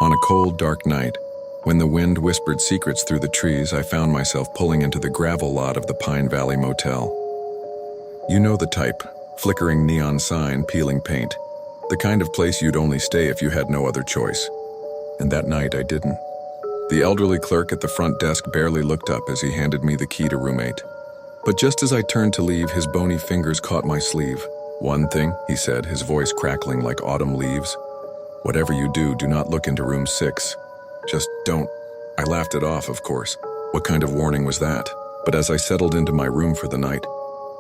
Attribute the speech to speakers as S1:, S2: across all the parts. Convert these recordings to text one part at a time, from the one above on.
S1: On a cold, dark night, when the wind whispered secrets through the trees, I found myself pulling into the gravel lot of the Pine Valley Motel. You know the type, flickering neon sign, peeling paint. The kind of place you'd only stay if you had no other choice. And that night I didn't. The elderly clerk at the front desk barely looked up as he handed me the key to room 8. But just as I turned to leave, his bony fingers caught my sleeve. "One thing," he said, his voice crackling like autumn leaves. "Whatever you do, do not look into room 6. Just don't." I laughed it off, of course. What kind of warning was that? But as I settled into my room for the night,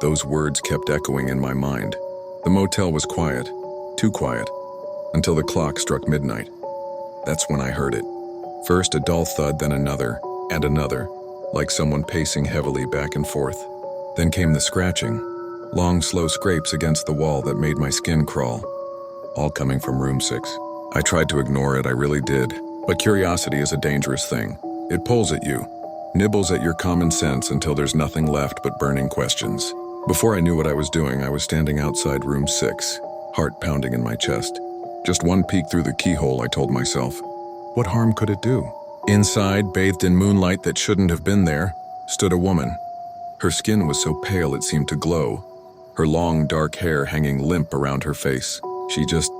S1: those words kept echoing in my mind. The motel was quiet, too quiet, until the clock struck midnight. That's when I heard it. First a dull thud, then another, and another, like someone pacing heavily back and forth. Then came the scratching, long, slow scrapes against the wall that made my skin crawl, all coming from room 6. I tried to ignore it, I really did. But curiosity is a dangerous thing. It pulls at you, nibbles at your common sense until there's nothing left but burning questions. Before I knew what I was doing, I was standing outside room 6, heart pounding in my chest. Just one peek through the keyhole, I told myself. What harm could it do? Inside, bathed in moonlight that shouldn't have been there, stood a woman. Her skin was so pale it seemed to glow, her long, dark hair hanging limp around her face. She just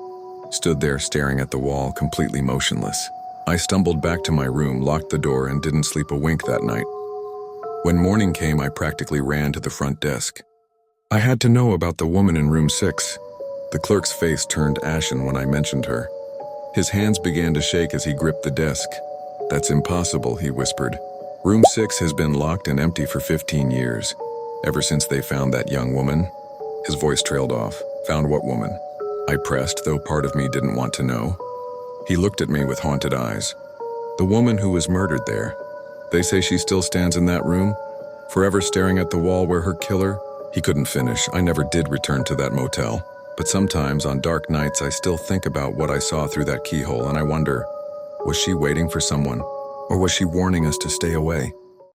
S1: stood there staring at the wall, completely motionless. I stumbled back to my room, locked the door, and didn't sleep a wink that night. When morning came, I practically ran to the front desk. I had to know about the woman in room 6. The clerk's face turned ashen when I mentioned her. His hands began to shake as he gripped the desk. "That's impossible," he whispered. "Room 6 has been locked and empty for 15 years, ever since they found that young woman." His voice trailed off. "Found what woman?" I pressed, though part of me didn't want to know. He looked at me with haunted eyes. "The woman who was murdered there. They say she still stands in that room, forever staring at the wall where her killer—" He couldn't finish. I never did return to that motel. But sometimes, on dark nights, I still think about what I saw through that keyhole, and I wonder, was she waiting for someone? Or was she warning us to stay away?